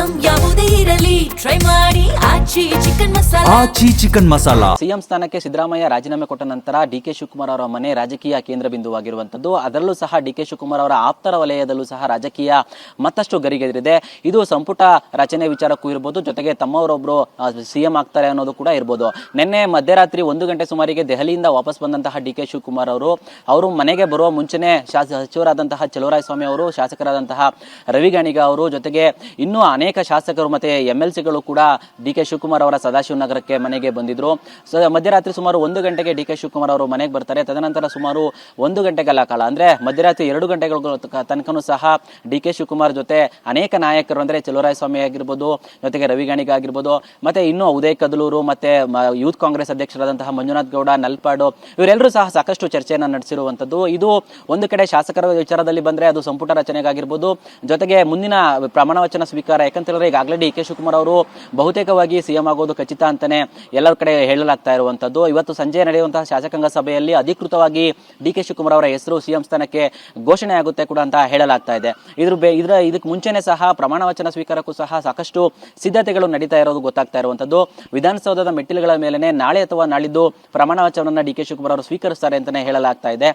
Item ಯಾವುದೇ ಇರಲಿ try ಮಾಡಿ ಆಚಿ ಚಿಕನ್ ಮಸಾಲಾ. ಸಿಎಂ ಸ್ಥಾನಕ್ಕೆ ಸಿದ್ದರಾಮಯ್ಯ ರಾಜೀನಾಮೆ ಕೊಟ್ಟ ನಂತರ ಡಿಕೆ ಶಿವಕುಮಾರ್ ಅವರ ಮನೆ ರಾಜಕೀಯ ಕೇಂದ್ರ ಬಿಂದುವಾಗಿರುವಂತದ್ದು. ಅದರಲ್ಲೂ ಸಹ ಡಿಕೆ ಶಿವಕುಮಾರ್ ಅವರ ಆಪ್ತರ ವಲಯದಲ್ಲೂ ಸಹ ರಾಜಕೀಯ ಮತ್ತಷ್ಟು ಗರಿಗೆದರಿದೆ. ಇದು ಸಂಪುಟ ರಚನೆ ವಿಚಾರಕ್ಕೂ ಇರಬಹುದು, ಜೊತೆಗೆ ತಮ್ಮವರೊಬ್ಬರು ಸಿಎಂ ಆಗ್ತಾರೆ ಅನ್ನೋದು ಕೂಡ ಇರಬಹುದು. ನಿನ್ನೆ ಮಧ್ಯರಾತ್ರಿ 1 ಗಂಟೆ ಸುಮಾರಿಗೆ ದೆಹಲಿಯಿಂದ ವಾಪಸ್ ಬಂದಂತಹ ಡಿಕೆ ಶಿವಕುಮಾರ್ ಅವರು ಮನೆಗೆ ಬರುವ ಮುಂಚೆನೆ ಸಚಿವರಾದಂತಹ ಚಲುವರಾಯಸ್ವಾಮಿ ಅವರು, ಶಾಸಕರಾದಂತಹ ರವಿಗಾಣಿಗ ಅವರು, ಜೊತೆಗೆ ಇನ್ನೂ ಅನೇಕ ಶಾಸಕರು ಮತ್ತೆ MLCಗಳು ಕೂಡ ಡಿಕೆ ಶಿವಕುಮಾರ್ ಅವರ ಸದಾಶಿವನಗರಕ್ಕೆ ಮನೆಗೆ ಬಂದಿದ್ರು. ಮಧ್ಯರಾತ್ರಿ ಸುಮಾರು 1 ಗಂಟೆಗೆ ಡಿಕೆ ಶಿವಕುಮಾರ್ ಅವರು ಮನೆಗೆ ಬರ್ತಾರೆ. ತದನಂತರ ಸುಮಾರು 1 ಗಂಟೆಗಳ ಕಾಲ ಅಂದ್ರೆ ಮಧ್ಯರಾತ್ರಿ 2 ಗಂಟೆಗಳ ತನಕನೂ ಸಹ ಡಿಕೆ ಶಿವಕುಮಾರ್ ಜೊತೆ ಅನೇಕ ನಾಯಕರು ಅಂದ್ರೆ ಚಲುವರಾಯಸ್ವಾಮಿ ಆಗಿರ್ಬೋದು, ಜೊತೆಗೆ ರವಿಗಾಣಿಗ ಆಗಿರ್ಬೋದು, ಮತ್ತೆ ಇನ್ನು ಉದಯ್ ಕದಲೂರು, ಮತ್ತೆ ಯೂತ್ ಕಾಂಗ್ರೆಸ್ ಅಧ್ಯಕ್ಷರಾದಂತಹ ಮಂಜುನಾಥ್ ಗೌಡ, ನಲ್ಪಾಡು, ಇವರೆಲ್ಲರೂ ಸಹ ಸಾಕಷ್ಟು ಚರ್ಚೆಯನ್ನು ನಡೆಸಿರುವಂತದ್ದು. ಇದು ಒಂದು ಕಡೆ ಶಾಸಕರ ವಿಚಾರದಲ್ಲಿ ಬಂದ್ರೆ ಅದು ಸಂಪುಟ ರಚನೆಗಾಗಿರ್ಬೋದು, ಜೊತೆಗೆ ಮುಂದಿನ ಪ್ರಮಾಣ ವಚನ ಸ್ವೀಕಾರ. ಯಾಕಂತಂದ್ರೆ ಈಗಾಗಲೇ ಡಿಕೆ ಶಿವಕುಮಾರ್ ಅವರು ಬಹುತೇಕವಾಗಿ ಸಿಎಂ ಆಗೋದು ಖಚಿತ ಅಂತಾನೆ ಎಲ್ಲರ ಕಡೆ ಹೇಳಲಾಗ್ತಾ ಇರುವಂತದ್ದು. ಇವತ್ತು ಸಂಜೆ ನಡೆಯುವಂತಹ ಶಾಸಕಾಂಗ ಸಭೆಯಲ್ಲಿ ಅಧಿಕೃತವಾಗಿ ಡಿಕೆ ಶಿವಕುಮಾರ್ ಅವರ ಹೆಸರು ಸಿಎಂ ಸ್ಥಾನಕ್ಕೆ ಘೋಷಣೆ ಆಗುತ್ತೆ ಕೂಡ ಅಂತ ಹೇಳಲಾಗ್ತಾ ಇದೆ. ಇದಕ್ಕೆ ಮುಂಚೆನೆ ಸಹ ಪ್ರಮಾಣ ವಚನ ಸ್ವೀಕಾರಕ್ಕೂ ಸಹ ಸಾಕಷ್ಟು ಸಿದ್ಧತೆಗಳು ನಡೀತಾ ಇರೋದು ಗೊತ್ತಾಗ್ತಾ ಇರುವಂತದ್ದು. ವಿಧಾನಸೌಧದ ಮೆಟ್ಟಿಲುಗಳ ಮೇಲೆ ನಾಳೆ ಅಥವಾ ನಾಳಿದ್ದು ಪ್ರಮಾಣ ವಚನವನ್ನ ಡಿಕೆ ಶಿವಕುಮಾರ್ ಅವರು ಸ್ವೀಕರಿಸ್ತಾರೆ ಅಂತಾನೆ ಹೇಳಲಾಗ್ತಾ ಇದೆ.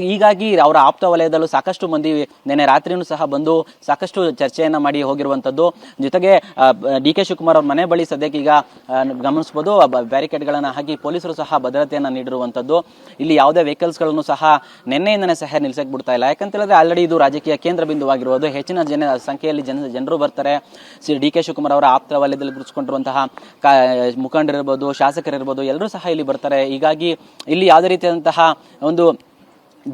ಹೀಗಾಗಿ ಅವರ ಆಪ್ತ ವಲಯದಲ್ಲೂ ಸಾಕಷ್ಟು ಮಂದಿ ನಿನ್ನೆ ರಾತ್ರಿನೂ ಸಹ ಬಂದು ಸಾಕಷ್ಟು ಚರ್ಚೆಯನ್ನ ಮಾಡಿ ಹೋಗಿರುವಂತದ್ದು. ಜೊತೆಗೆ ಡಿಕೆ ಶಿವಕುಮಾರ್ ಅವ್ರ ಮನೆ ಬಳಿ ಸದ್ಯಕ್ಕೆ ಈಗ ಗಮನಿಸಬಹುದು, ಬ್ಯಾರಿಕೇಡ್ಗಳನ್ನ ಹಾಕಿ ಪೊಲೀಸರು ಸಹ ಭದ್ರತೆಯನ್ನ ನೀಡಿರುವಂತದ್ದು. ಇಲ್ಲಿ ಯಾವುದೇ ವೆಹಿಕಲ್ಸ್ ಗಳನ್ನು ಸಹ ನಿನ್ನೆಯಿಂದನೇ ಸಹ ನಿಲ್ಸಕ್ ಬಿಡ್ತಾ ಇಲ್ಲ. ಯಾಕಂತ ಹೇಳಿದ್ರೆ ಆಲ್ರೆಡಿ ಇದು ರಾಜಕೀಯ ಕೇಂದ್ರ ಬಿಂದುವಾಗಿರುವುದು. ಹೆಚ್ಚಿನ ಸಂಖ್ಯೆಯಲ್ಲಿ ಜನರು ಬರ್ತಾರೆ. ಡಿಕೆ ಶಿವಕುಮಾರ್ ಅವರ ಆಪ್ತ ವಲಯದಲ್ಲಿ ಗುರುತಿಸಿಕೊಂಡಿರುವಂತಹ ಮುಖಂಡರಿರ್ಬೋದು, ಶಾಸಕರಿರ್ಬೋದು, ಎಲ್ಲರೂ ಸಹ ಇಲ್ಲಿ ಬರ್ತಾರೆ. ಹೀಗಾಗಿ ಇಲ್ಲಿ ಯಾವುದೇ ರೀತಿಯಾದಂತಹ ಒಂದು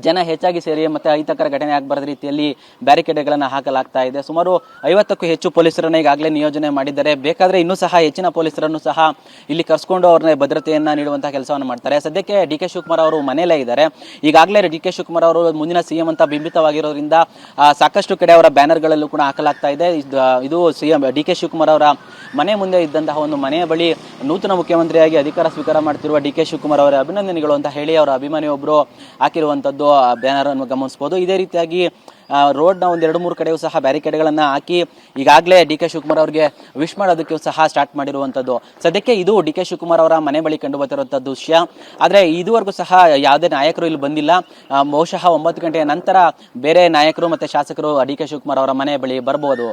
ಜನ ಹೆಚ್ಚಾಗಿ ಸೇರಿ ಮತ್ತೆ ಅಹಿತಕರ ಘಟನೆ ಆಗಬಾರದ ರೀತಿಯಲ್ಲಿ ಬ್ಯಾರಿಕೇಡ್ಗಳನ್ನು ಹಾಕಲಾಗ್ತಾ ಇದೆ. ಸುಮಾರು 50ಕ್ಕೂ ಹೆಚ್ಚು ಪೊಲೀಸರನ್ನ ಈಗಾಗಲೇ ನಿಯೋಜನೆ ಮಾಡಿದ್ದಾರೆ. ಬೇಕಾದ್ರೆ ಇನ್ನೂ ಸಹ ಹೆಚ್ಚಿನ ಪೊಲೀಸರನ್ನು ಸಹ ಇಲ್ಲಿ ಕರ್ಸ್ಕೊಂಡು ಅವ್ರನ್ನ ಭದ್ರತೆಯನ್ನ ನೀಡುವಂತಹ ಕೆಲಸವನ್ನು ಮಾಡ್ತಾರೆ. ಸದ್ಯಕ್ಕೆ ಡಿಕೆ ಶಿವಕುಮಾರ್ ಅವರು ಮನೆಯಲ್ಲೇ ಇದ್ದಾರೆ. ಈಗಾಗಲೇ ಡಿಕೆ ಶಿವಕುಮಾರ್ ಅವರು ಮುಂದಿನ ಸಿಎಂ ಅಂತ ಬಿಂಬಿತವಾಗಿರೋದ್ರಿಂದ ಸಾಕಷ್ಟು ಕಡೆ ಅವರ ಬ್ಯಾನರ್ಗಳಲ್ಲೂ ಕೂಡ ಹಾಕಲಾಗ್ತಾ ಇದೆ. ಇದು ಸಿಎಂ ಡಿಕೆ ಶಿವಕುಮಾರ್ ಅವರ ಮನೆ ಮುಂದೆ ಇದ್ದಂತಹ ಒಂದು ಮನೆಯ ಬಳಿ ನೂತನ ಮುಖ್ಯಮಂತ್ರಿಯಾಗಿ ಅಧಿಕಾರ ಸ್ವೀಕಾರ ಮಾಡ್ತಿರುವ ಡಿಕೆ ಶಿವಕುಮಾರ್ ಅವರ ಅಭಿನಂದನೆಗಳು ಅಂತ ಹೇಳಿ ಅವರ ಅಭಿಮಾನಿಯೊಬ್ಬರು ಹಾಕಿರುವಂತದ್ದು ಬ್ಯಾನರ್ ಅನ್ನು ಗಮನಿಸಬಹುದು. ಇದೇ ರೀತಿಯಾಗಿ ರೋಡ್ ನ 1-2-3 ಕಡೆಯೂ ಸಹ ಬ್ಯಾರಿಕೇಡ್ಗಳನ್ನ ಹಾಕಿ ಈಗಾಗಲೇ ಡಿಕೆ ಶಿವಕುಮಾರ್ ಅವರಿಗೆ ವಿಶ್ ಮಾಡೋದಕ್ಕೆ ಸಹ ಸ್ಟಾರ್ಟ್ ಮಾಡಿರುವಂತದ್ದು. ಸದ್ಯಕ್ಕೆ ಇದು ಡಿಕೆ ಶಿವಕುಮಾರ್ ಅವರ ಮನೆ ಬಳಿ ಕಂಡು ಬರ್ತಿರುವಂತಹ ದೃಶ್ಯ. ಆದ್ರೆ ಇದುವರೆಗೂ ಸಹ ಯಾವುದೇ ನಾಯಕರು ಇಲ್ಲಿ ಬಂದಿಲ್ಲ. ಬಹುಶಃ 9 ಗಂಟೆಯ ನಂತರ ಬೇರೆ ನಾಯಕರು ಮತ್ತೆ ಶಾಸಕರು ಡಿಕೆ ಶಿವಕುಮಾರ್ ಅವರ ಮನೆ ಬಳಿ ಬರಬಹುದು.